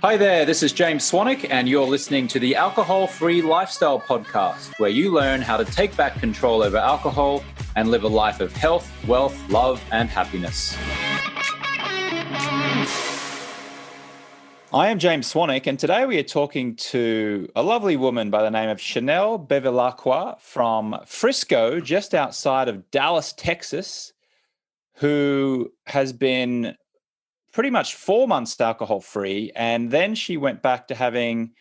Hi there, this is James Swanwick, and you're listening to the Alcohol-Free Lifestyle Podcast, where you learn how to take back control over alcohol and live a life of health, wealth, love, and happiness. I am James Swanwick, and today we are talking to a lovely woman by the name of Chanelle Bevilacqua from Frisco, just outside of Dallas, Texas, who has been pretty much 4 months alcohol-free, and then she went back to having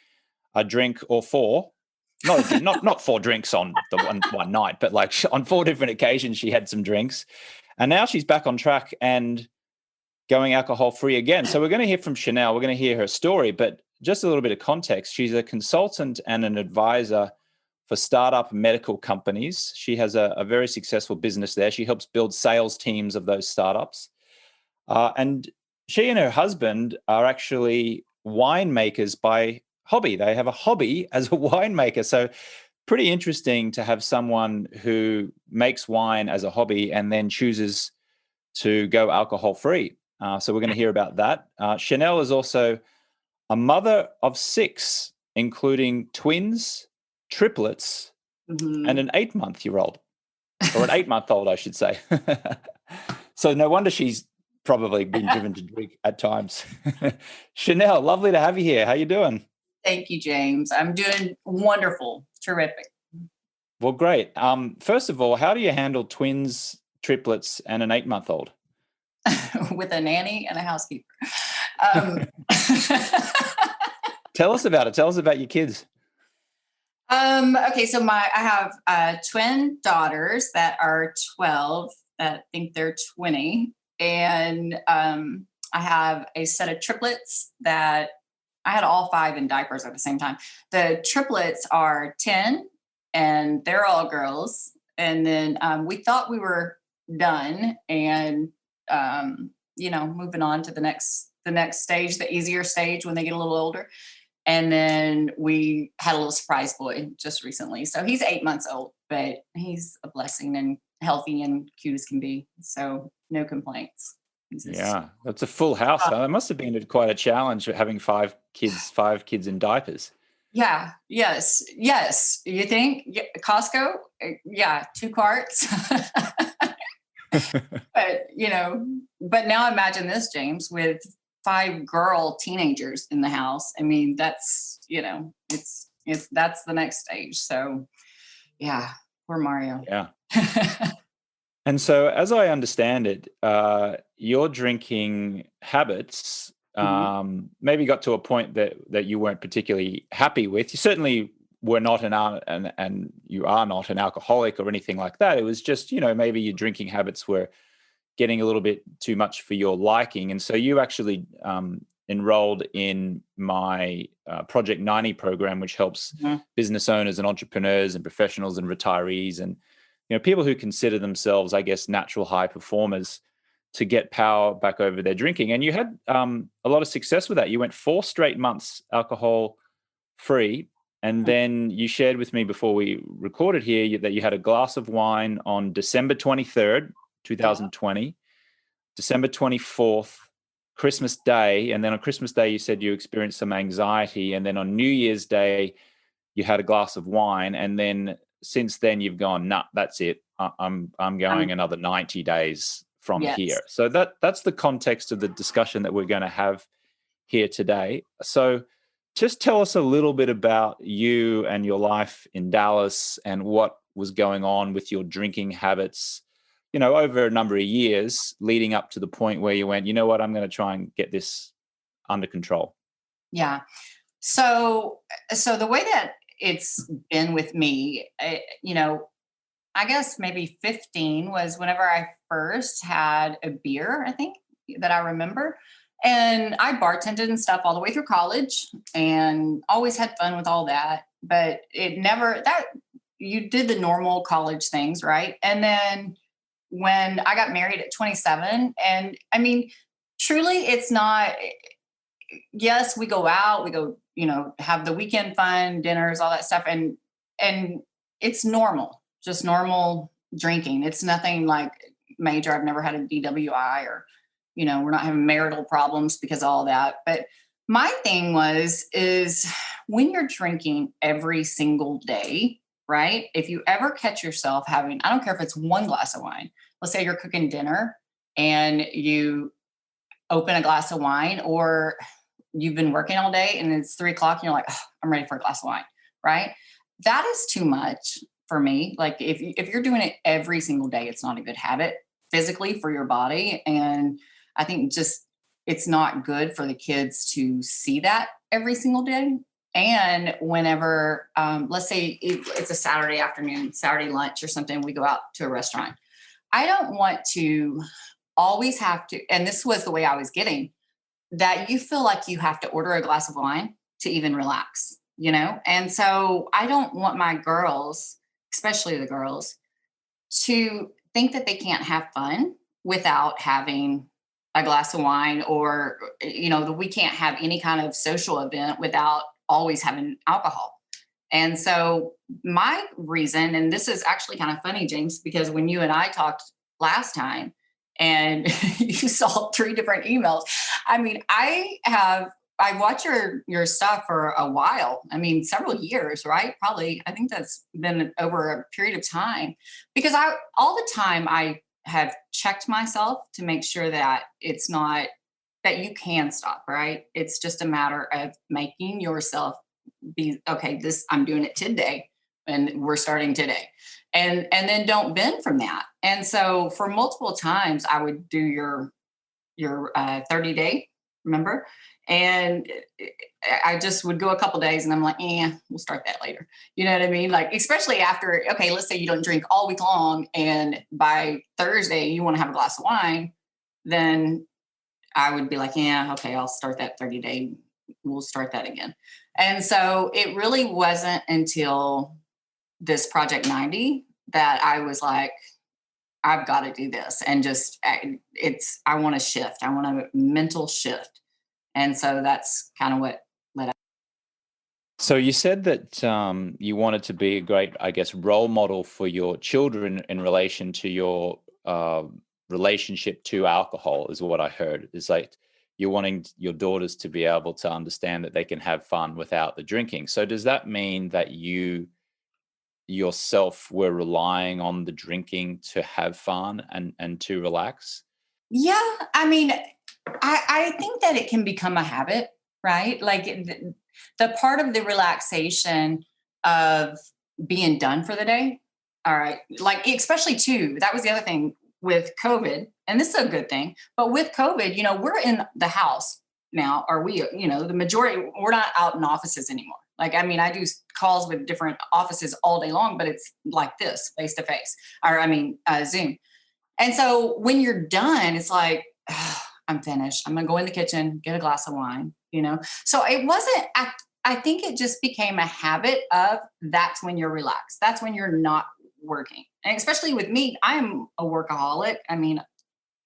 a drink or four. Not 4 drinks on the one night, but like on 4 different occasions she had some drinks. And now she's back on track and going alcohol-free again. So we're going to hear from Chanelle. We're going to hear her story, but just a little bit of context. She's a consultant and an advisor for startup medical companies. She has a very successful business there. She helps build sales teams of those startups. And she and her husband are actually winemakers by hobby. They have a hobby as a winemaker. So pretty interesting to have someone who makes wine as a hobby and then chooses to go alcohol-free. So we're going to hear about that. Chanelle is also a mother of 6, including twins, triplets, and an 8-month-old, or an 8-month-old, I should say. So no wonder she's probably been driven to drink at times. Chanelle, lovely to have you here. How you doing? Thank you, James. I'm doing wonderful. Terrific. Well, great. First of all, how do you handle twins, triplets, and an 8-month-old? With a nanny and a housekeeper. Tell us about it. Tell us about your kids. Okay, so I have twin daughters that are 12 that think they're 20. And I have a set of triplets that I had all 5 in diapers at the same time. The triplets are 10 and they're all girls. And then we thought we were done and, moving on to the next stage, the easier stage when they get a little older. And then we had a little surprise boy just recently. So he's 8 months old, but he's a blessing and healthy and cute as can be. So no complaints. Yeah, that's a full house. It must have been quite a challenge having 5 kids in diapers. Yeah. Yes. You think Costco? Yeah. 2 carts. But now imagine this, James, with 5 girl teenagers in the house. I mean, that's, that's the next stage. So yeah, poor Mario. Yeah. And so as I understand it, your drinking habits maybe got to a point that you weren't particularly happy with. You certainly were not and you are not an alcoholic or anything like that. It was just, maybe your drinking habits were getting a little bit too much for your liking. And so you actually enrolled in my Project 90 program, which helps business owners and entrepreneurs and professionals and retirees and people who consider themselves, I guess, natural high performers to get power back over their drinking. And you had a lot of success with that. You went 4 straight months alcohol free. And then you shared with me before we recorded here that you had a glass of wine on December 23rd, 2020, December 24th, Christmas Day. And then on Christmas Day, you said you experienced some anxiety. And then on New Year's Day, you had a glass of wine. And then since then you've gone, nah, that's it. I'm going another 90 days from here. So that's the context of the discussion that we're going to have here today. So just tell us a little bit about you and your life in Dallas and what was going on with your drinking habits, over a number of years leading up to the point where you went, you know what, I'm going to try and get this under control. Yeah. So the way that it's been with me, I guess maybe 15 was whenever I first had a beer, I think, that I remember. And I bartended and stuff all the way through college and always had fun with all that. But you did the normal college things, right? And then when I got married at 27, and I mean, truly, it's not, yes, we go out, we go, have the weekend fun, dinners, all that stuff. And it's normal, just normal drinking. It's nothing like major. I've never had a DWI or, we're not having marital problems because of all that. But My thing is when you're drinking every single day, right? If you ever catch yourself having, I don't care if it's one glass of wine, let's say you're cooking dinner and you open a glass of wine, or you've been working all day and it's 3 o'clock and you're like, "Ugh, I'm ready for a glass of wine," right? That is too much for me. Like if you're doing it every single day, it's not a good habit physically for your body. And I think just it's not good for the kids to see that every single day. And whenever, let's say it's a Saturday afternoon, Saturday lunch or something, we go out to a restaurant. I don't want to always have to, and this was the way I was getting, that you feel like you have to order a glass of wine to even relax, you know? And so I don't want my girls, especially the girls, to think that they can't have fun without having a glass of wine, or, you know, that we can't have any kind of social event without always having alcohol. And so my reason, and this is actually kind of funny, James, because when you and I talked last time and you saw 3 different emails, I mean, I watch your stuff for a while. I mean, several years, right? Probably, I think that's been over a period of time, because I all the time I have checked myself to make sure that it's not that you can stop, right? It's just a matter of making yourself be okay, this I'm doing it today and we're starting today. And then don't bend from that. And so for multiple times I would do your 30-day, remember? And I just would go a couple days and I'm like, we'll start that later. You know what I mean? Like, especially after, okay, let's say you don't drink all week long and by Thursday you want to have a glass of wine, then I would be like, yeah, okay, I'll start that 30-day. We'll start that again. And so it really wasn't until this Project 90 that I was like, I've got to do this. And just, I want to shift. I want a mental shift. And so that's kind of what led up. So you said that you wanted to be a great, I guess, role model for your children in relation to your relationship to alcohol, is what I heard. Is like you're wanting your daughters to be able to understand that they can have fun without the drinking. So does that mean that you yourself were relying on the drinking to have fun and to relax? Yeah. I mean, I think that it can become a habit, right? Like the part of the relaxation of being done for the day. All right. Like, especially too, that was the other thing with COVID, and this is a good thing, but with COVID, we're in the house now, or the majority, we're not out in offices anymore. Like, I mean, I do calls with different offices all day long, but it's like this, face to face, or I mean, Zoom. And so when you're done, it's like, I'm finished. I'm going to go in the kitchen, get a glass of wine. So it wasn't, I think it just became a habit of that's when you're relaxed. That's when you're not working. And especially with me, I'm a workaholic. I mean,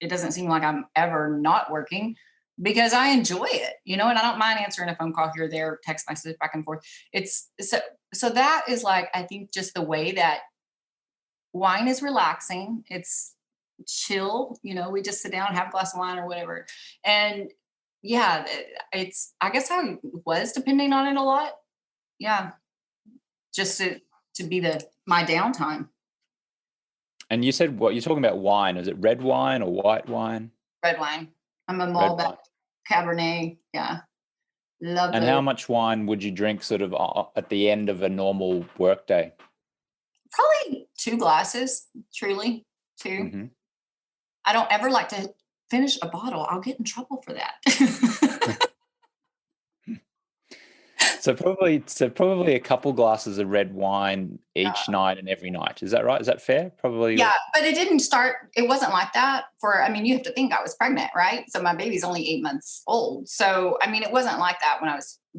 it doesn't seem like I'm ever not working because I enjoy it, and I don't mind answering a phone call here or there, text message back and forth. It's so that is like, I think just the way that wine is relaxing. It's chill, we just sit down, have a glass of wine or whatever. And yeah, it's, I guess how it was depending on it a lot. Yeah. Just to be my downtime. And you said what you're talking about wine. Is it red wine or white wine? Red wine. I'm a Red wine. Malbec Cabernet. Yeah. Love And it. how much wine would you drink sort of at the end of a normal work day? Probably 2 glasses, truly. 2. Mm-hmm. I don't ever like to finish a bottle. I'll get in trouble for that. So probably a couple glasses of red wine each night and every night. Is that right? Is that fair? Probably. Yeah, but it wasn't like that you have to think I was pregnant, right? So my baby's only 8 months old. So, I mean, it wasn't like that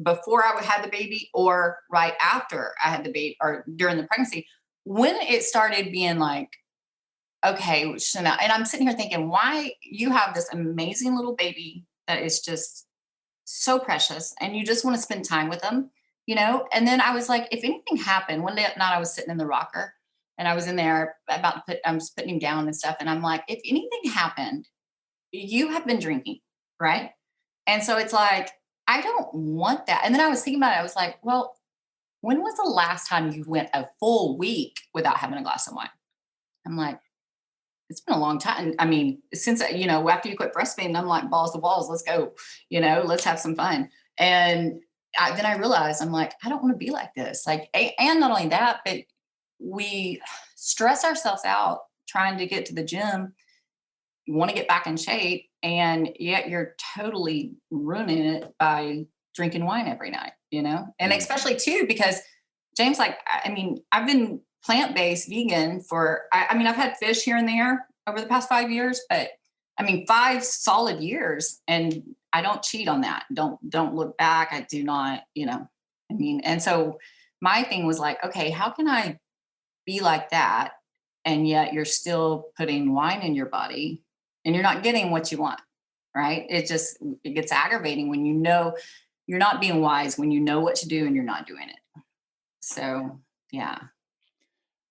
before I had the baby or right after I had the baby or during the pregnancy. When it started being like, okay, Chanelle, and I'm sitting here thinking, why you have this amazing little baby that is just so precious and you just want to spend time with them. And then I was like, if anything happened, one day at night I was sitting in the rocker and I was in there I'm just putting him down and stuff. And I'm like, if anything happened, you have been drinking, right? And so it's like, I don't want that. And then I was thinking about it. I was like, well, when was the last time you went a full week without having a glass of wine? I'm like, it's been a long time. I mean, since, after you quit breastfeeding, I'm like, balls to walls, let's go, let's have some fun. And then I realized, I'm like, I don't want to be like this. Like, and not only that, but we stress ourselves out trying to get to the gym, you want to get back in shape, and yet you're totally ruining it by drinking wine every night, and especially too, because James, like, I mean, I've been plant-based vegan for, I mean, I've had fish here and there over the past 5 years, but I mean, 5 solid years, and I don't cheat on that. Don't look back. I do not, I mean, and so my thing was like, okay, how can I be like that? And yet you're still putting wine in your body and you're not getting what you want, right? It gets aggravating when you're not being wise, when you know what to do and you're not doing it. So, yeah.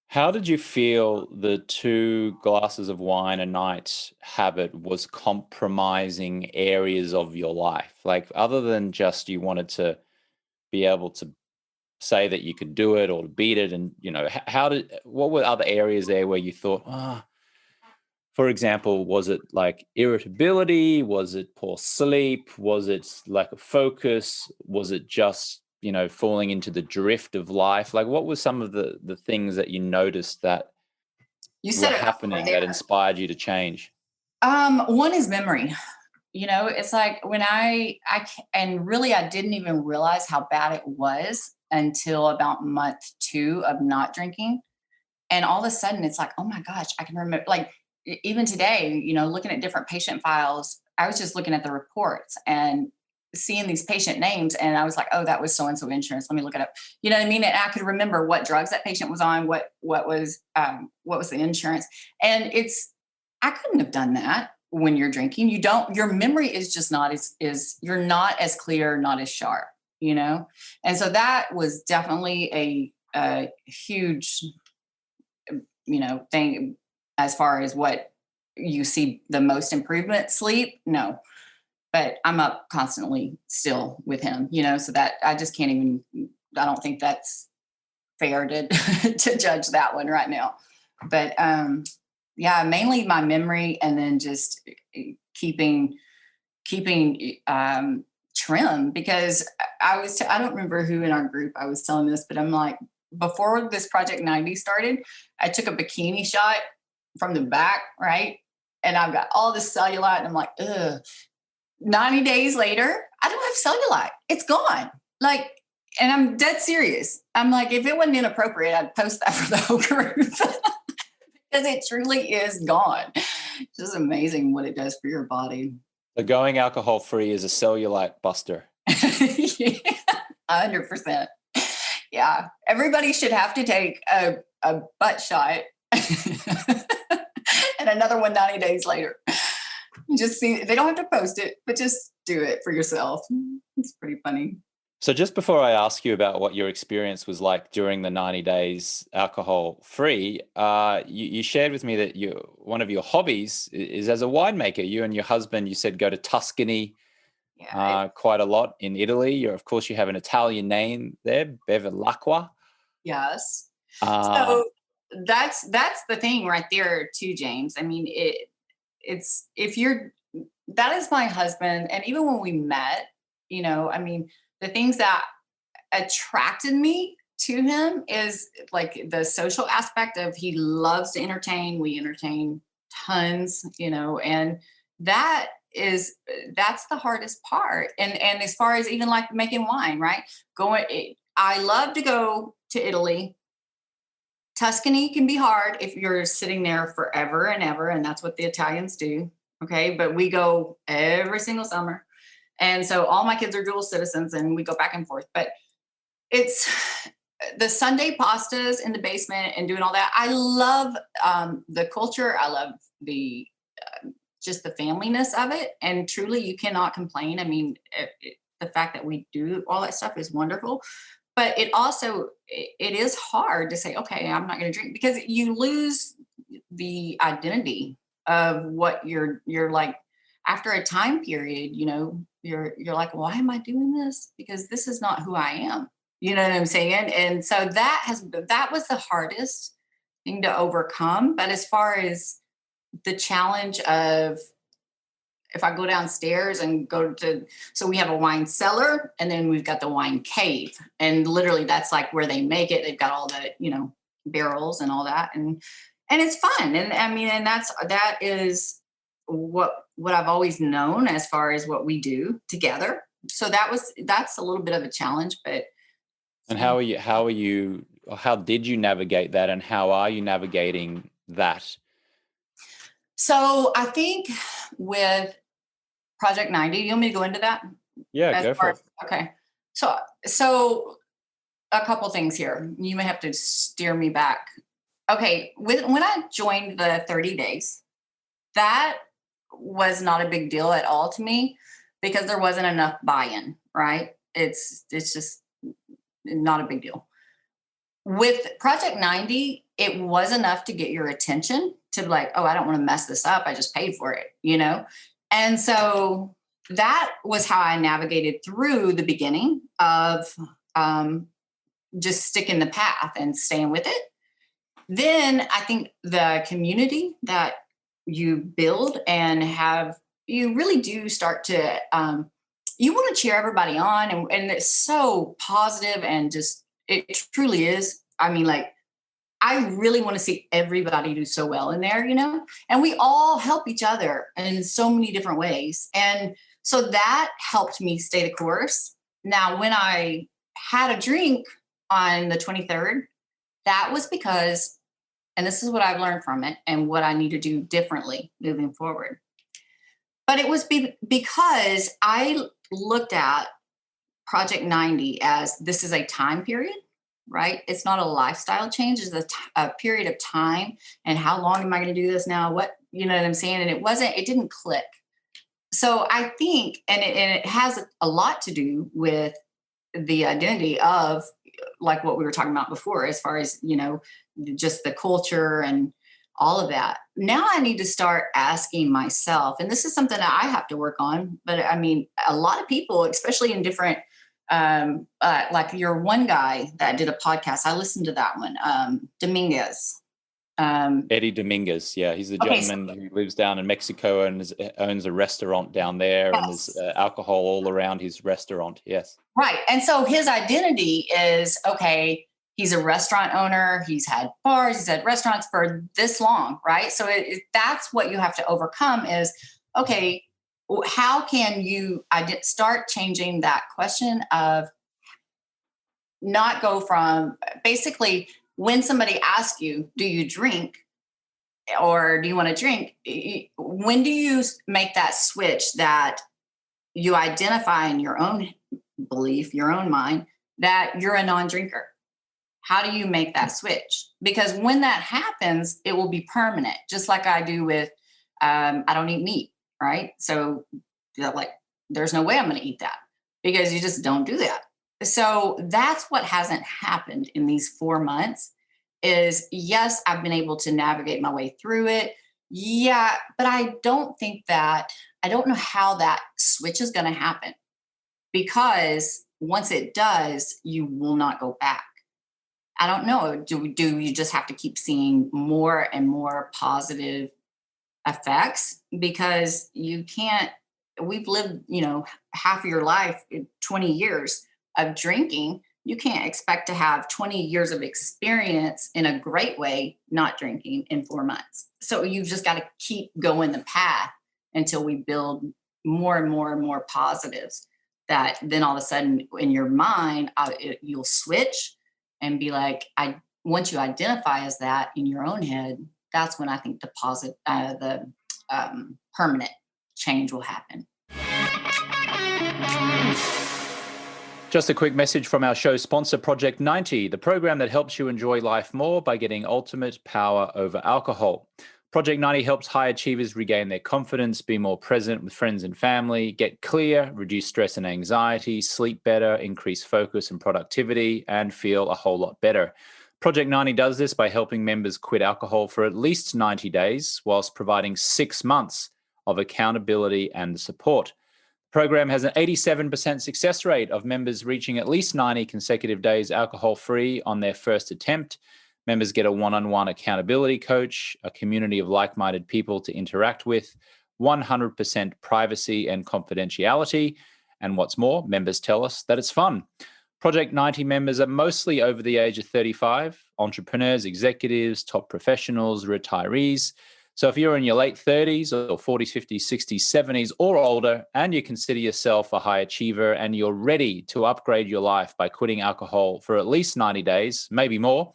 How did you feel the 2 glasses of wine a night habit was compromising areas of your life? Like, other than just you wanted to be able to say that you could do it or to beat it, and what were other areas there where you thought, for example, was it like irritability? Was it poor sleep? Was it lack of focus? Was it just, falling into the drift of life? Like, what were some of the things that you noticed that You were said it right happening that there. inspired you to change? One is memory. It's like when and really I didn't even realize how bad it was until about month 2 of not drinking. And all of a sudden it's like, oh my gosh, I can remember, like, even today, looking at different patient files, I was just looking at the reports and seeing these patient names. And I was like, oh, that was so-and-so insurance. Let me look it up. You know what I mean? And I could remember what drugs that patient was on, what was the insurance. And I couldn't have done that when you're drinking. Your memory is just not you're not as clear, not as sharp, And so that was definitely a huge, thing as far as what you see the most improvement. Sleep, no, but I'm up constantly still with him, so that I just can't even, I don't think that's fair to to judge that one right now. But yeah, mainly my memory, and then just keeping trim, because I don't remember who in our group I was telling this, but I'm like, before this Project 90 started, I took a bikini shot from the back, right? And I've got all this cellulite, and I'm like, ugh. 90 days later, I don't have cellulite. It's gone. Like, and I'm dead serious. I'm like, if it wasn't inappropriate, I'd post that for the whole group. Because it truly is gone. It's just amazing what it does for your body. So going alcohol free is a cellulite buster. Yeah, 100%. Yeah. Everybody should have to take a butt shot and another one 90 days later. Just see, they don't have to post it, but just do it for yourself. It's pretty funny. So just before I ask you about what your experience was like during the 90 days alcohol free, you shared with me that one of your hobbies is as a winemaker. You and your husband, you said, go to Tuscany quite a lot in Italy. Of course, you have an Italian name there, Bevilacqua. Yes. So that's the thing right there too, James. I mean, that is my husband. And even when we met, I mean, the things that attracted me to him is like the social aspect of, he loves to entertain. We entertain tons, and that's the hardest part. And as far as even like making wine, right? I love to go to Italy. Tuscany can be hard if you're sitting there forever and ever, and that's what the Italians do. Okay. But we go every single summer. And so all my kids are dual citizens and we go back and forth. But it's the Sunday pastas in the basement and doing all that. I love the culture. I love the just the familyness of it. And truly, you cannot complain. I mean, the fact that we do all that stuff is wonderful. But it is hard to say, okay, I'm not going to drink, because you lose the identity of what you're like after a time period. you're like, why am I doing this? Because this is not who I am. You know what I'm saying? And so that was the hardest thing to overcome. But as far as the challenge of, if I go downstairs and go to, so we have a wine cellar and then we've got the wine cave. And literally that's like where they make it. They've got all the, barrels and all that. And it's fun. And I mean, and that is what I've always known as far as what we do together. So that's a little bit of a challenge, but. And how did you navigate that, and how are you navigating that? So I think with Project 90, you want me to go into that? Yeah, go for it. Okay. So a couple things here. You may have to steer me back. Okay. When I joined the 30 days, that was not a big deal at all to me because there wasn't enough buy-in, right? It's just not a big deal. With Project 90, it was enough to get your attention to be like, oh, I don't want to mess this up. I just paid for it, And so that was how I navigated through the beginning of just sticking the path and staying with it. Then I think the community that you build and you really do start to, you want to cheer everybody on. And it's so positive and just, it truly is. I mean, like, I really want to see everybody do so well in there, and we all help each other in so many different ways. And so that helped me stay the course. Now, when I had a drink on the 23rd, that was because, and this is what I've learned from it and what I need to do differently moving forward. But it was because I looked at Project 90 as this is a time period. Right? It's not a lifestyle change. It's a period of time. And how long am I going to do this now? What, you know what I'm saying? And it didn't click. So I think, and it has a lot to do with the identity of like what we were talking about before, as far as, just the culture and all of that. Now I need to start asking myself, and this is something that I have to work on, but I mean, a lot of people, especially in different like your one guy that did a podcast. I listened to that one, Dominguez. Eddie Dominguez. Yeah. He's a gentleman who lives down in Mexico and owns a restaurant down there. Yes. And there's alcohol all around his restaurant. Yes. Right. And so his identity is, okay, he's a restaurant owner. He's had bars, he's had restaurants for this long. Right. So that's what you have to overcome is, okay, how can you start changing that question of not go from basically when somebody asks you, do you drink or do you want to drink? When do you make that switch that you identify in your own belief, your own mind, that you're a non-drinker? How do you make that switch? Because when that happens, it will be permanent, just like I do with I don't eat meat. Right. So like, there's no way I'm going to eat that because you just don't do that. So that's what hasn't happened in these 4 months is, yes, I've been able to navigate my way through it. Yeah. But I don't know how that switch is going to happen, because once it does, you will not go back. I don't know. Do you just have to keep seeing more and more positive effects? Because we've lived, half of your life, 20 years of drinking. You can't expect to have 20 years of experience in a great way, not drinking in 4 months. So you've just got to keep going the path until we build more and more and more positives that then all of a sudden in your mind, you'll switch and be like, once you identify as that in your own head, that's when I think the permanent change will happen. Just a quick message from our show sponsor, Project 90, the program that helps you enjoy life more by getting ultimate power over alcohol. Project 90 helps high achievers regain their confidence, be more present with friends and family, get clear, reduce stress and anxiety, sleep better, increase focus and productivity, and feel a whole lot better. Project 90 does this by helping members quit alcohol for at least 90 days, whilst providing 6 months of accountability and support. Program has an 87% success rate of members reaching at least 90 consecutive days alcohol-free on their first attempt. Members get a one-on-one accountability coach, a community of like-minded people to interact with, 100% privacy and confidentiality, and what's more, members tell us that it's fun. Project 90 members are mostly over the age of 35, entrepreneurs, executives, top professionals, retirees. So if you're in your late 30s or 40s, 50s, 60s, 70s or older, and you consider yourself a high achiever and you're ready to upgrade your life by quitting alcohol for at least 90 days, maybe more,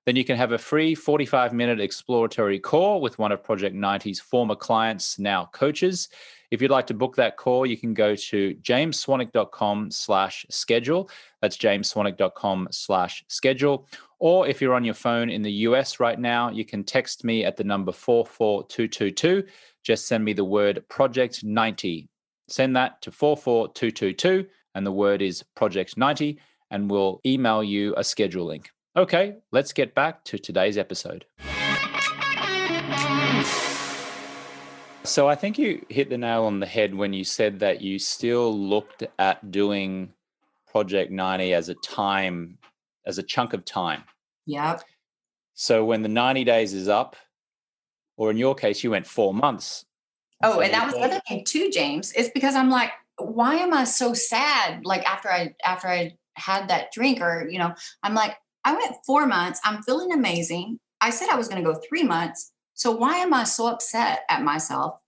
then you can have a free 45-minute exploratory call with one of Project 90's former clients, now coaches. If you'd like to book that call, you can go to jamesswanwick.com/schedule. That's jamesswanwick.com/schedule. Or if you're on your phone in the US right now, you can text me at the number 44222. Just send me the word Project 90. Send that to 44222, and the word is Project 90, and we'll email you a schedule link. Okay, let's get back to today's episode. So I think you hit the nail on the head when you said that you still looked at doing Project 90 as a chunk of time. Yep. So when the 90 days is up, or in your case, you went 4 months. Oh, and that was the other thing too, James. It's because I'm like, why am I so sad? Like after I had that drink, or I'm like, I went 4 months. I'm feeling amazing. I said I was going to go 3 months. So why am I so upset at myself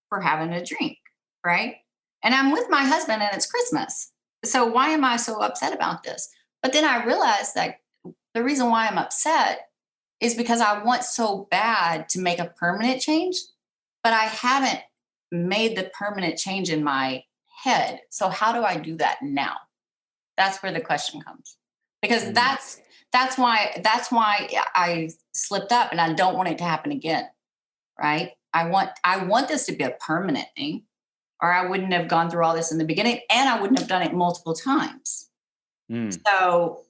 for having a drink, right? And I'm with my husband and it's Christmas. So why am I so upset about this? But then I realized that the reason why I'm upset is because I want so bad to make a permanent change, but I haven't made the permanent change in my head. So how do I do that now? That's where the question comes. Because that's why I slipped up, and I don't want it to happen again. Right? I want this to be a permanent thing, or I wouldn't have gone through all this in the beginning, and I wouldn't have done it multiple times. So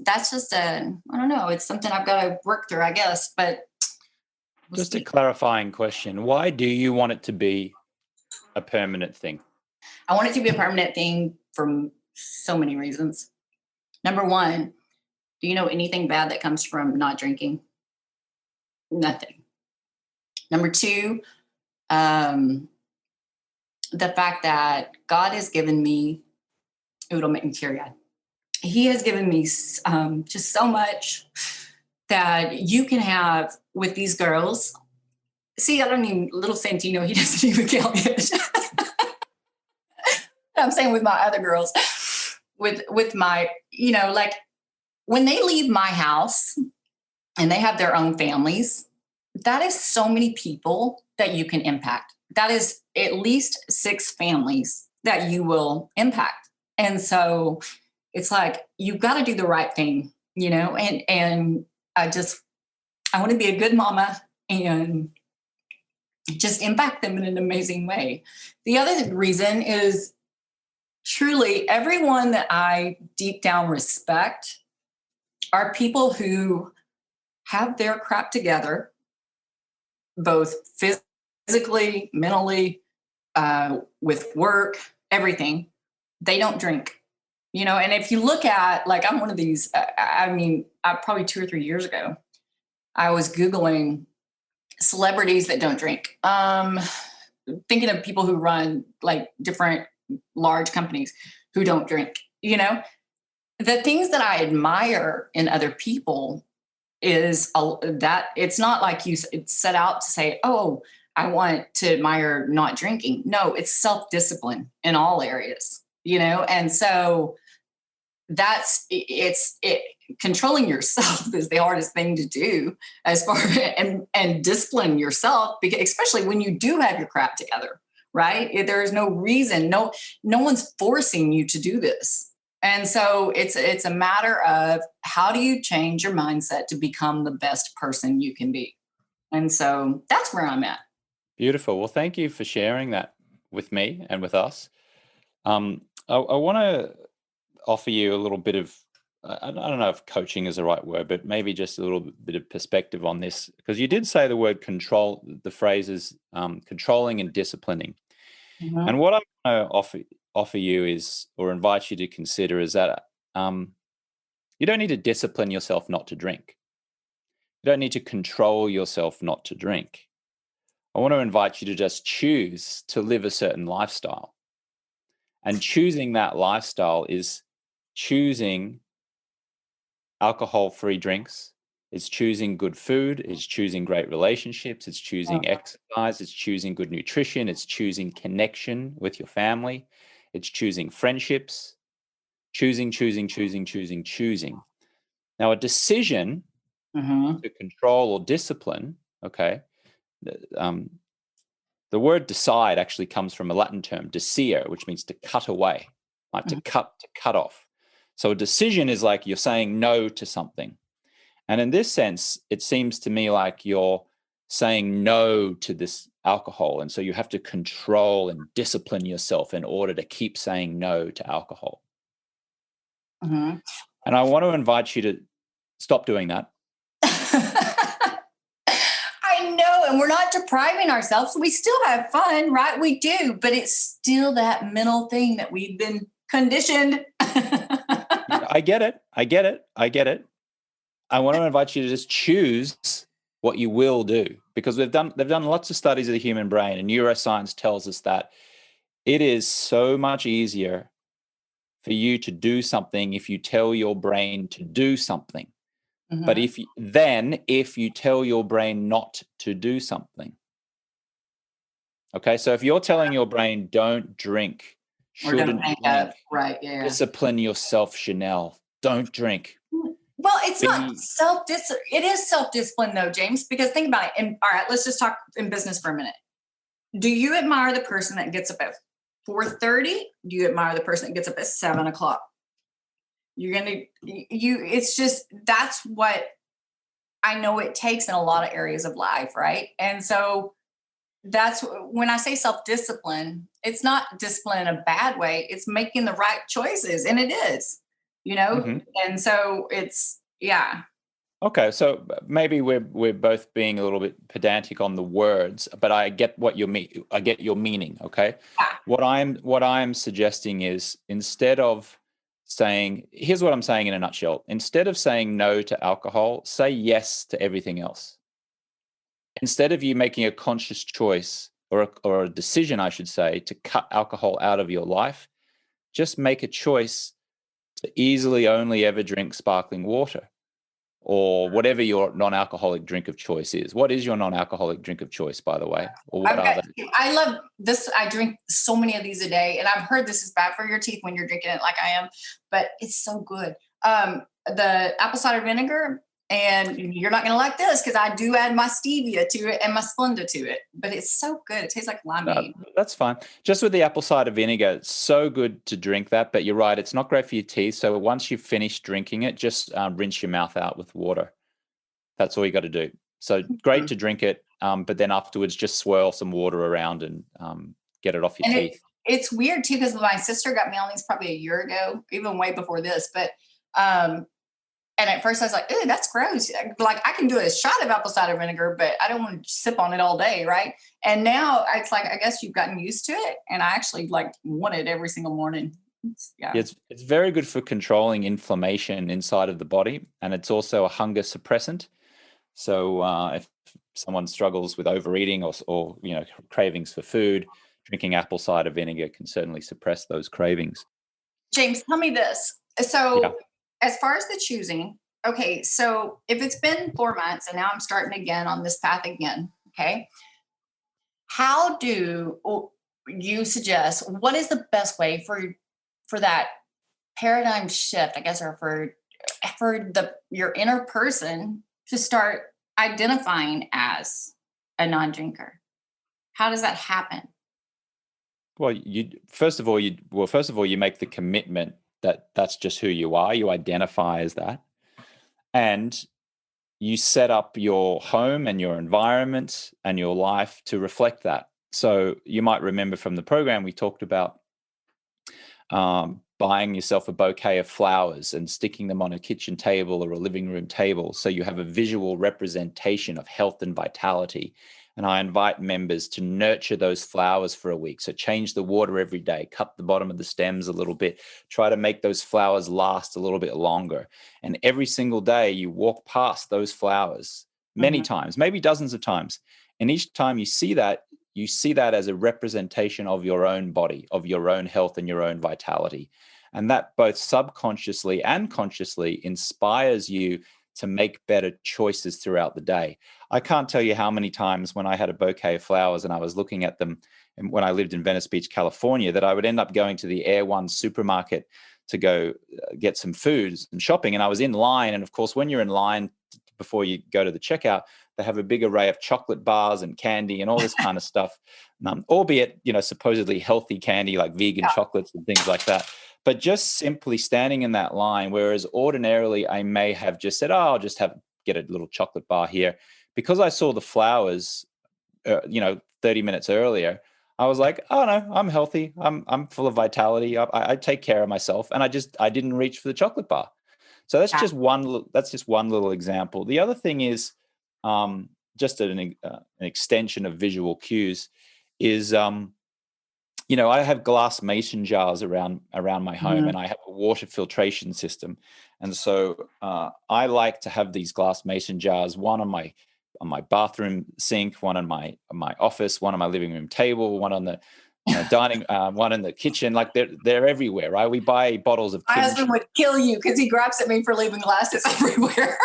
that's just I don't know. It's something I've got to work through, I guess. But just a clarifying question: why do you want it to be a permanent thing? I want it to be a permanent thing for so many reasons. Number one, do you know anything bad that comes from not drinking? Nothing. Number two, the fact that God has given me, it'll make me teary-eyed. He has given me just so much that you can have with these girls. See, I don't even, little Santino, he doesn't even count yet. I'm saying with my other girls, with my, like when they leave my house and they have their own families, that is so many people that you can impact. That is at least 6 families that you will impact. And so it's like, you've got to do the right thing, and I want to be a good mama and just impact them in an amazing way. The other reason is truly everyone that I deep down respect are people who have their crap together, both physically, mentally, with work, everything. They don't drink, and if you look at, like, I'm one of these, probably 2 or 3 years ago, I was Googling celebrities that don't drink, thinking of people who run like different large companies who don't drink, the things that I admire in other people is that it's not like you set out to say, oh, I want to admire not drinking. No, it's self-discipline in all areas, and so controlling yourself is the hardest thing to do as far and discipline yourself, because especially when you do have your crap together, right? There is no reason, no one's forcing you to do this. And so it's a matter of how do you change your mindset to become the best person you can be. And so that's where I'm at. Beautiful. Well, thank you for sharing that with me and with us. I want to offer you a little bit of, I don't know if coaching is the right word, but maybe just a little bit of perspective on this, because you did say the word control, the phrases controlling and disciplining. Mhm. And what I'm going to offer you is, or invite you to consider, is that you don't need to discipline yourself not to drink. You don't need to control yourself not to drink. I want to invite you to just choose to live a certain lifestyle. And choosing that lifestyle is choosing alcohol-free drinks. It's choosing good food. It's choosing great relationships. It's choosing exercise. It's choosing good nutrition. It's choosing connection with your family. It's choosing friendships. Choosing, choosing, choosing, choosing, choosing. Now, a decision Mhm. to control or discipline, okay, um, the word decide actually comes from a Latin term, desire, which means to cut away, like to Mhm. cut off. So a decision is like you're saying no to something. And in this sense, it seems to me like you're saying no to this alcohol. And so you have to control and discipline yourself in order to keep saying no to alcohol. Mhm. And I want to invite you to stop doing that. I know, and we're not depriving ourselves. We still have fun, right? We do, but it's still that mental thing that we've been conditioned. I get it. I get it. I get it. I want to invite you to just choose what you will do, because they've done lots of studies of the human brain, and neuroscience tells us that it is so much easier for you to do something if you tell your brain to do something. But Mhm. if you tell your brain not to do something. Okay, so if you're telling your brain don't drink, Or don't shouldn't hang drink, up. Right. Yeah. discipline yourself, Chanelle, don't drink. Well, it's not Be it is self-discipline though, James, because think about it. And all right, let's just talk in business for a minute. Do you admire the person that gets up at 4:30? Do you admire the person that gets up at 7 o'clock? You're gonna you it's just that's what I know it takes in a lot of areas of life, right? And so that's when I say self-discipline, it's not discipline in a bad way. It's making the right choices. And it is, you know? Mhm. And so it's yeah. Okay, so maybe we're both being a little bit pedantic on the words, but I get what you mean. I get your meaning. Okay, Yeah. what I'm suggesting is, instead of saying, here's what I'm saying in a nutshell. Instead of saying no to alcohol, say yes to everything else. Instead of you making a conscious choice, or a decision, I should say, to cut alcohol out of your life, just make a choice to easily only ever drink sparkling water, or whatever your non-alcoholic drink of choice is. What is your non-alcoholic drink of choice, by the way? Or what I've are got they? I love this. I drink so many of these a day, and I've heard this is bad for your teeth when you're drinking it like I am, but it's so good. The apple cider vinegar, and you're not going to like this because I do add my stevia to it and my Splenda to it, but it's so good. It tastes like limeade. That's fine. Just with the apple cider vinegar, it's so good to drink that, but you're right, it's not great for your teeth. So once you've finished drinking it, just rinse your mouth out with water. That's all you got to do. So great Mhm. to drink it, but then afterwards, just swirl some water around and get it off your And teeth. it's weird too because my sister got me on these probably a year ago, even way before this. But um, and at first I was like, "Ooh, that's gross." Like I can do a shot of apple cider vinegar, but I don't want to sip on it all day, right? And now it's like I guess you've gotten used to it, and I actually like want it every single morning. Yeah, Yeah. it's very good for controlling inflammation inside of the body, and it's also a hunger suppressant. So if someone struggles with overeating, or cravings for food, drinking apple cider vinegar can certainly suppress those cravings. James, tell me this. Yeah. So, as far as the choosing, okay, so if it's been 4 months and now I'm starting again on this path again, okay, how do you suggest what is the best way for that paradigm shift, I guess, or for the your inner person to start identifying as a non-drinker? How does that happen? Well, first of all, you make the commitment that that's just who you are. You identify as that, and you set up your home and your environment and your life to reflect that. So you might remember from the program we talked about buying yourself a bouquet of flowers and sticking them on a kitchen table or a living room table, so you have a visual representation of health and vitality. and I invite members to nurture those flowers for a week. So change the water every day, cut the bottom of the stems a little bit, try to make those flowers last a little bit longer. And every single day you walk past those flowers many times, maybe dozens of times. And each time you see that as a representation of your own body, of your own health and your own vitality. And that both subconsciously and consciously inspires you to make better choices throughout the day. I can't tell you how many times when I had a bouquet of flowers and I was looking at them, and when I lived in Venice Beach, California, that I would end up going to the Air One supermarket to go get some food and shopping. And I was in line. And of course, when you're in line before you go to the checkout, they have a big array of chocolate bars and candy and all this kind of stuff, albeit, supposedly healthy candy like vegan chocolates and things like that. But just simply standing in that line, whereas ordinarily I may have just said, I'll just get a little chocolate bar here. Because I saw the flowers, 30 minutes earlier, I was like, oh no, I'm healthy. I'm full of vitality. I take care of myself. And I didn't reach for the chocolate bar. So that's just one little example. The other thing is just an extension of visual cues is, I have glass mason jars around my home, and I have a water filtration system. And so I like to have these glass mason jars, one on my bathroom sink, one on my office, one on my living room table, one on the dining, one in the kitchen. Like they're everywhere, right? We buy bottles of kimchi. My husband would kill you because he grabs at me for leaving glasses everywhere.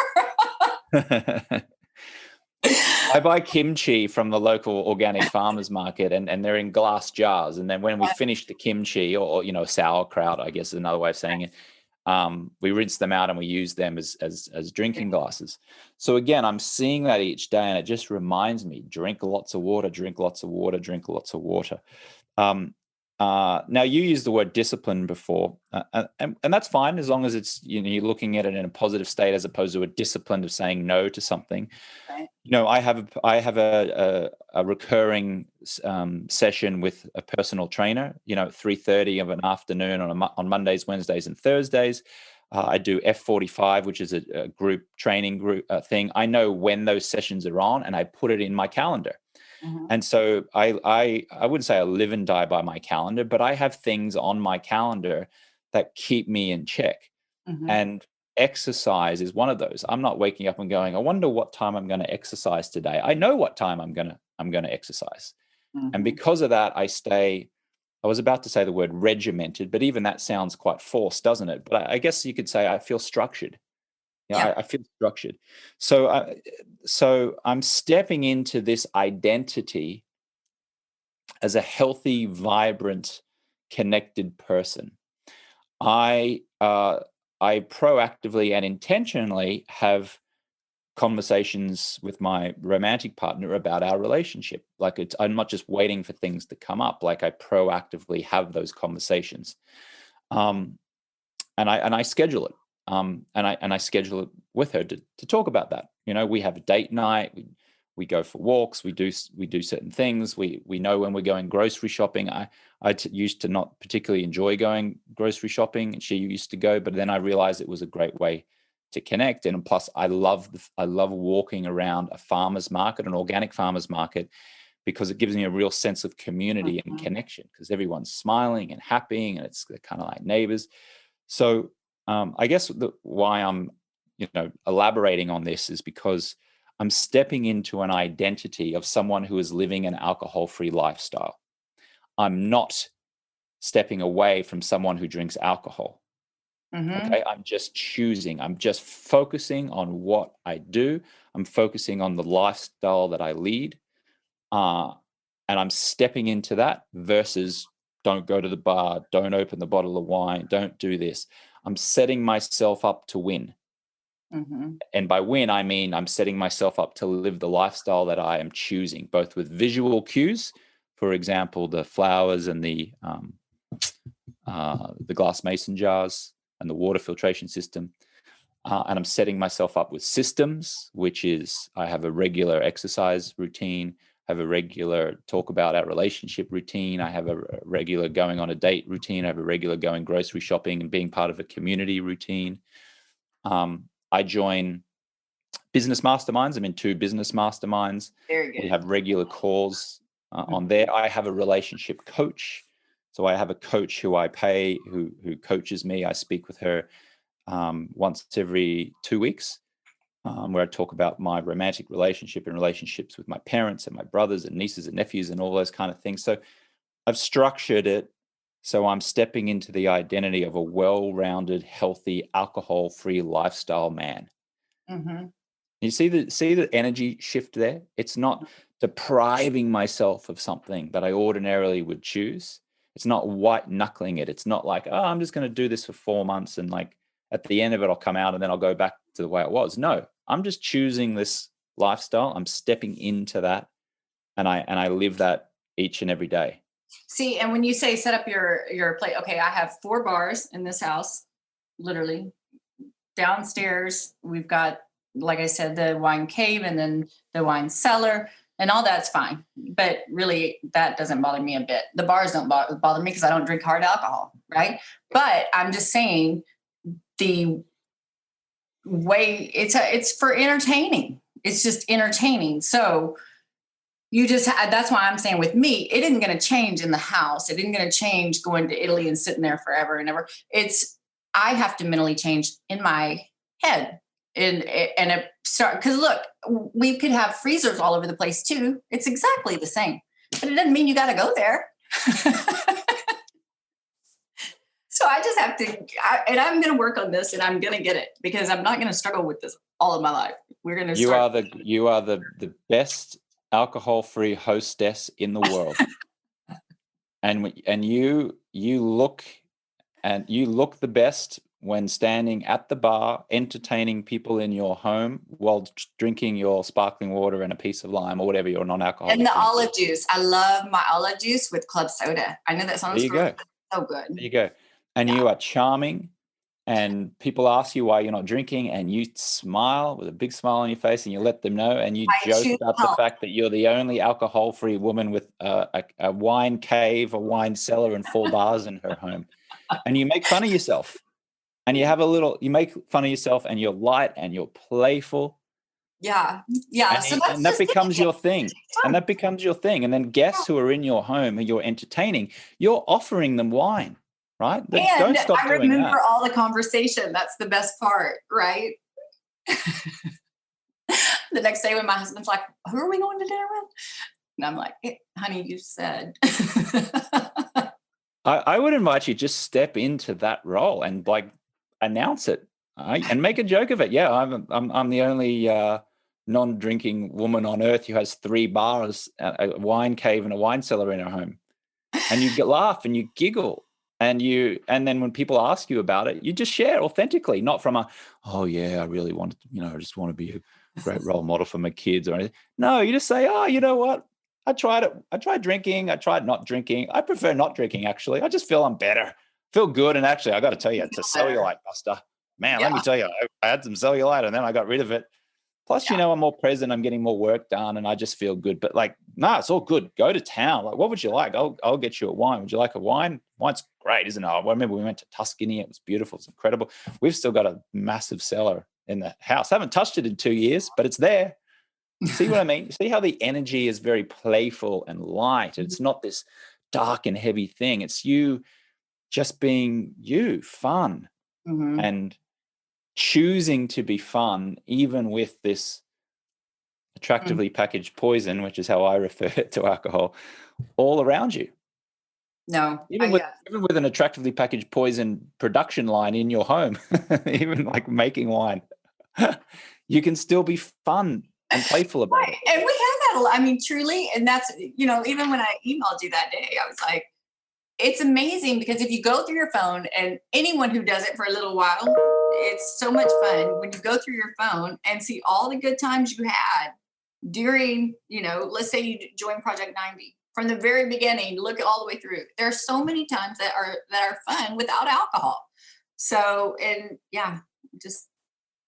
I buy kimchi from the local organic farmers market, and they're in glass jars. And then when we finish the kimchi, or sauerkraut, I guess is another way of saying it, we rinse them out and we use them as drinking glasses. So again, I'm seeing that each day, and it just reminds me: drink lots of water, drink lots of water, drink lots of water. Now, you used the word discipline before, and that's fine as long as it's you're looking at it in a positive state as opposed to a discipline of saying no to something. Right. I have a recurring session with a personal trainer. 3:30 of an afternoon on Mondays, Wednesdays, and Thursdays. I do F45, which is a group training thing. I know when those sessions are on, and I put it in my calendar. And so I wouldn't say I live and die by my calendar, but I have things on my calendar that keep me in check. And exercise is one of those. I'm not waking up and going, I wonder what time I'm going to exercise today. I know what time I'm going to exercise. And because of that, I was about to say the word regimented, but even that sounds quite forced, doesn't it? But I guess you could say I feel structured. I feel structured. So I'm stepping into this identity as a healthy, vibrant, connected person. I proactively and intentionally have conversations with my romantic partner about our relationship. I'm not just waiting for things to come up. Like I proactively have those conversations, and I schedule it. And I schedule it with her to talk about that. We have a date night. We go for walks. We do certain things. We know when we're going grocery shopping. I used to not particularly enjoy going grocery shopping, and she used to go. But then I realized it was a great way to connect. And plus, I love walking around a farmer's market, an organic farmer's market, because it gives me a real sense of community and connection. Because everyone's smiling and happy, and it's kind of like neighbors. So I guess why I'm, elaborating on this is because I'm stepping into an identity of someone who is living an alcohol-free lifestyle. I'm not stepping away from someone who drinks alcohol. Okay, I'm just choosing. I'm just focusing on what I do. I'm focusing on the lifestyle that I lead, and I'm stepping into that versus don't go to the bar, don't open the bottle of wine, don't do this. I'm setting myself up to win. And by win, I mean I'm setting myself up to live the lifestyle that I am choosing, both with visual cues, for example, the flowers and the glass mason jars and the water filtration system. And I'm setting myself up with systems, which is I have a regular exercise routine, have a regular talk about our relationship routine. I have a regular going on a date routine. I have a regular going grocery shopping and being part of a community routine. I join business masterminds. I'm in 2 business masterminds. Very good. We have regular calls on there. I have a relationship coach. So I have a coach who I pay, who coaches me. I speak with her once every 2 weeks, where I talk about my romantic relationship and relationships with my parents and my brothers and nieces and nephews and all those kind of things. So I've structured it so I'm stepping into the identity of a well-rounded, healthy, alcohol-free lifestyle man. Mm-hmm. You see the energy shift there? It's not depriving myself of something that I ordinarily would choose. It's not white knuckling it. It's not like, oh, I'm just going to do this for 4 months and like at the end of it, I'll come out and then I'll go back to the way it was. No, I'm just choosing this lifestyle. I'm stepping into that, and I live that each and every day. See, and when you say set up your plate, okay, I have 4 bars in this house, literally. Downstairs, we've got, like I said, the wine cave and then the wine cellar, and all that's fine. But really, that doesn't bother me a bit. The bars don't bother me because I don't drink hard alcohol, right? But I'm just saying the way it's for entertaining. It's just entertaining. So you just, that's why I'm saying with me, it isn't going to change in the house. It isn't going to change going to Italy and sitting there forever and ever. I have to mentally change in my head and start, because look, we could have freezers all over the place too. It's exactly the same, but it doesn't mean you got to go there. So I just have to, and I'm going to work on this and I'm going to get it, because I'm not going to struggle with this all of my life. We're going to You are the best alcohol-free hostess in the world. and you look the best when standing at the bar, entertaining people in your home while drinking your sparkling water and a piece of lime or whatever your non-alcoholic. And the olive juice. I love my olive juice with club soda. I know that sounds there you go. So good. There you go. And you are charming, and people ask you why you're not drinking, and you smile with a big smile on your face and you let them know, and you joke about the fact that you're the only alcohol-free woman with a wine cave, a wine cellar, and 4 bars in her home. And you make fun of yourself. And you make fun of yourself, and you're light and you're playful. Yeah. And that becomes your thing. And that becomes your thing. And then guests who are in your home and you're entertaining, you're offering them wine, right? And don't stop doing that. I remember all the conversation. That's the best part, right? The next day when my husband's like, who are we going to dinner with? And I'm like, hey, honey, you said. I would invite you, just step into that role and like announce it, and make a joke of it. Yeah, I'm the only non-drinking woman on earth who has 3 bars, a wine cave, and a wine cellar in her home. And you laugh and you giggle, and then when people ask you about it, you just share authentically, not from oh yeah, I really want to, I just want to be a great role model for my kids or anything. No, you just say, oh, you know what? I tried it. I tried drinking. I tried not drinking. I prefer not drinking, actually. I just feel I'm better. Feel good. And actually, I got to tell you, it's a cellulite buster. Man, Let me tell you, I had some cellulite and then I got rid of it. Plus, I'm more present. I'm getting more work done and I just feel good. But like, it's all good. Go to town. Like, what would you like? I'll get you a wine. Would you like a wine? Wine's great, isn't it? I remember we went to Tuscany. It was beautiful. It's incredible. We've still got a massive cellar in the house. I haven't touched it in 2 years, but it's there. See what I mean? See how the energy is very playful and light. It's not this dark and heavy thing. It's you just being you, fun, and choosing to be fun, even with this attractively packaged poison, which is how I refer to alcohol, all around you. No, even with an attractively packaged poison production line in your home, even like making wine, you can still be fun and playful about it. And we have that a lot. I mean, truly. And that's, even when I emailed you that day, I was like, it's amazing, because if you go through your phone, and anyone who does it for a little while, it's so much fun when you go through your phone and see all the good times you had during, let's say you join Project 90. From the very beginning, look at all the way through. There are so many times that are fun without alcohol. So, and just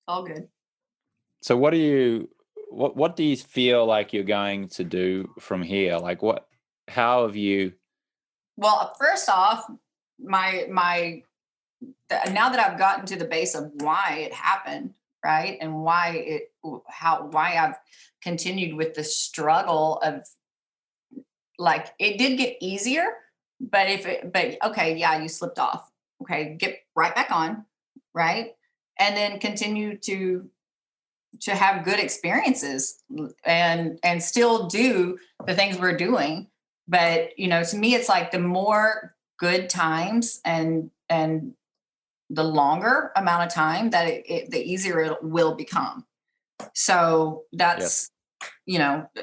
all good. So what do you feel like you're going to do from here? Like how have you? Well, first off, now that I've gotten to the base of why it happened, right, and why why I've continued with the struggle of, like, it did get easier, but okay, yeah, you slipped off. Okay, get right back on, right? And then continue to have good experiences and still do the things we're doing. But, to me, it's like the more good times and the longer amount of time that the easier it will become. So that's,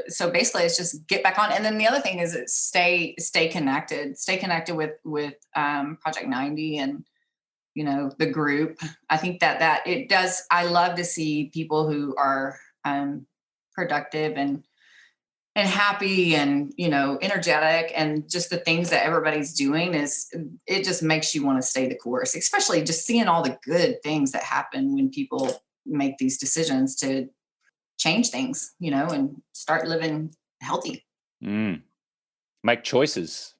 so basically it's just get back on. And then the other thing is stay connected with Project 90 and, the group. I think that it does. I love to see people who are productive and happy and, energetic, and just the things that everybody's doing it just makes you want to stay the course, especially just seeing all the good things that happen when people make these decisions to change things, and start living healthy. Make choices,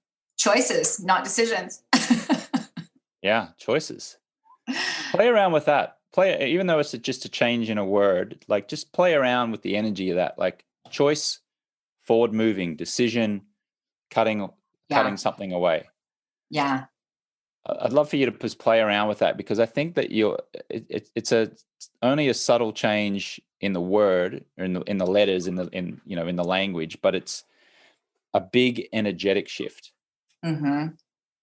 not decisions. Yeah, choices. Play around with that. Even though it's just a change in a word, like just play around with the energy of that, like choice, forward moving, decision, cutting something away. Yeah. I'd love for you to just play around with that, because I think that it's only a subtle change in the word, or in the letters, in the language, but it's a big energetic shift. Mm-hmm.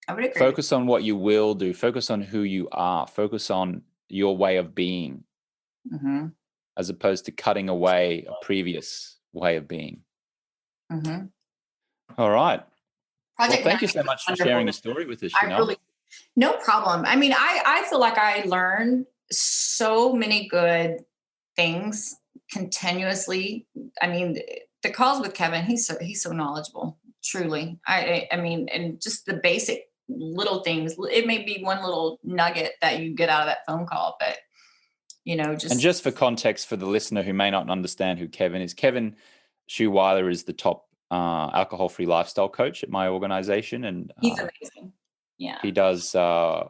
I would agree. Focus on what you will do. Focus on who you are. Focus on your way of being, as opposed to cutting away a previous way of being. Mm-hmm. All right. Project thank you so much for sharing your story with us, Chanelle. No problem. I mean, I feel like I learned so many good things continuously. I mean, the calls with Kevin, he's so knowledgeable, truly. I mean, and just the basic little things. It may be one little nugget that you get out of that phone call, but just for context for the listener who may not understand who Kevin is, Kevin Schuweiler is the top alcohol-free lifestyle coach at my organization, and he's amazing. Yeah, he does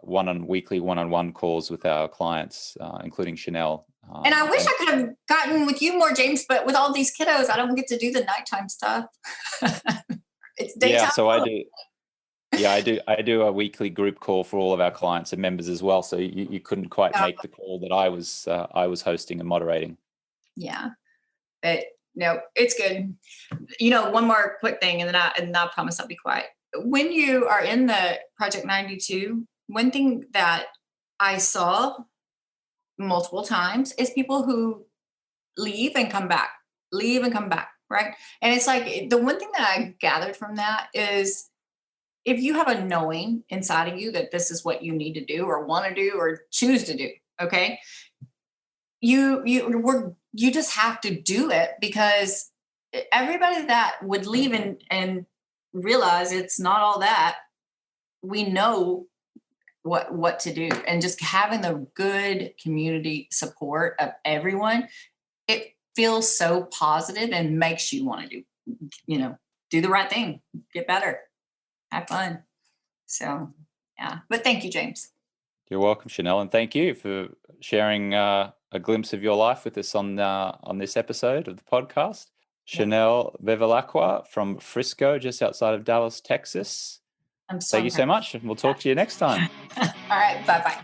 weekly one-on-one calls with our clients, including Chanelle. And I wish I could have gotten with you more, James, but with all these kiddos, I don't get to do the nighttime stuff. It's daytime. Yeah, so I do. Yeah, I do a weekly group call for all of our clients and members as well. So you couldn't quite make the call that I was hosting and moderating. Yeah, but no, it's good. One more quick thing, and then I promise I'll be quiet. When you are in the Project 92, one thing that I saw multiple times is people who leave and come back, right? And it's like, the one thing that I gathered from that is, if you have a knowing inside of you that this is what you need to do or want to do or choose to do, okay, you just have to do it, because everybody that would leave and realize it's not all that, we know what to do. And just having the good community support of everyone, it feels so positive and makes you want to do the right thing, get better, have fun. So, yeah. But thank you, James. You're welcome, Chanelle, and thank you for sharing a glimpse of your life with us on this episode of the podcast. Chanelle Bevilacqua from Frisco, just outside of Dallas, Texas. Thank you so much, and we'll talk to you next time. All right, bye-bye.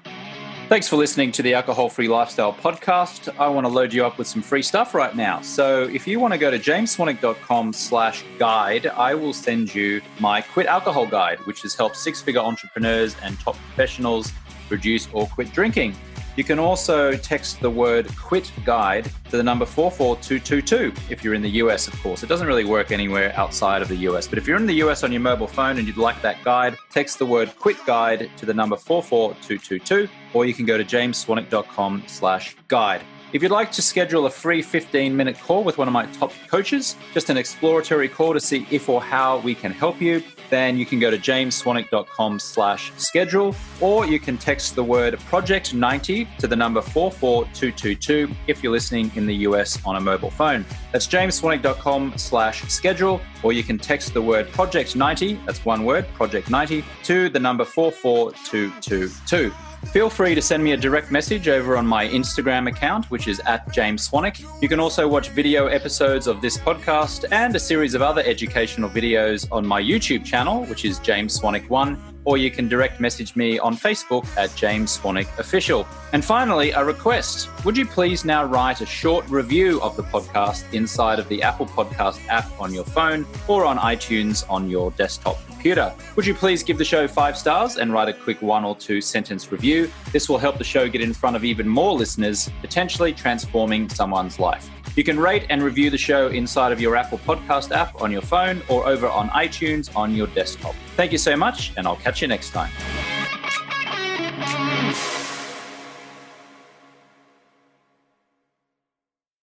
Thanks for listening to the Alcohol-Free Lifestyle Podcast. I want to load you up with some free stuff right now. So if you want to go to jamesswanwick.com/guide, I will send you my Quit Alcohol Guide, which has helped six-figure entrepreneurs and top professionals reduce or quit drinking. You can also text the word QUIT GUIDE to the number 44222 if you're in the US, of course. It doesn't really work anywhere outside of the US. But if you're in the US on your mobile phone and you'd like that guide, text the word QUIT GUIDE to the number 44222, or you can go to jamesswanwick.com/guide. If you'd like to schedule a free 15-minute call with one of my top coaches, just an exploratory call to see if or how we can help you, then you can go to jamesswanwick.com/schedule, or you can text the word Project 90 to the number 44222 if you're listening in the US on a mobile phone. That's jamesswanwick.com/schedule, or you can text the word Project 90, that's one word, Project 90, to the number 44222. Feel free to send me a direct message over on my Instagram account, which is @JamesSwanwick. You can also watch video episodes of this podcast and a series of other educational videos on my YouTube channel, which is James Swanwick 1, or you can direct message me on Facebook @James Swanwick Official. And finally, a request. Would you please now write a short review of the podcast inside of the Apple Podcast app on your phone or on iTunes on your desktop computer? Would you please give the show 5 stars and write a quick 1 or 2 sentence review? This will help the show get in front of even more listeners, potentially transforming someone's life. You can rate and review the show inside of your Apple Podcast app on your phone or over on iTunes on your desktop. Thank you so much, and I'll catch you next time.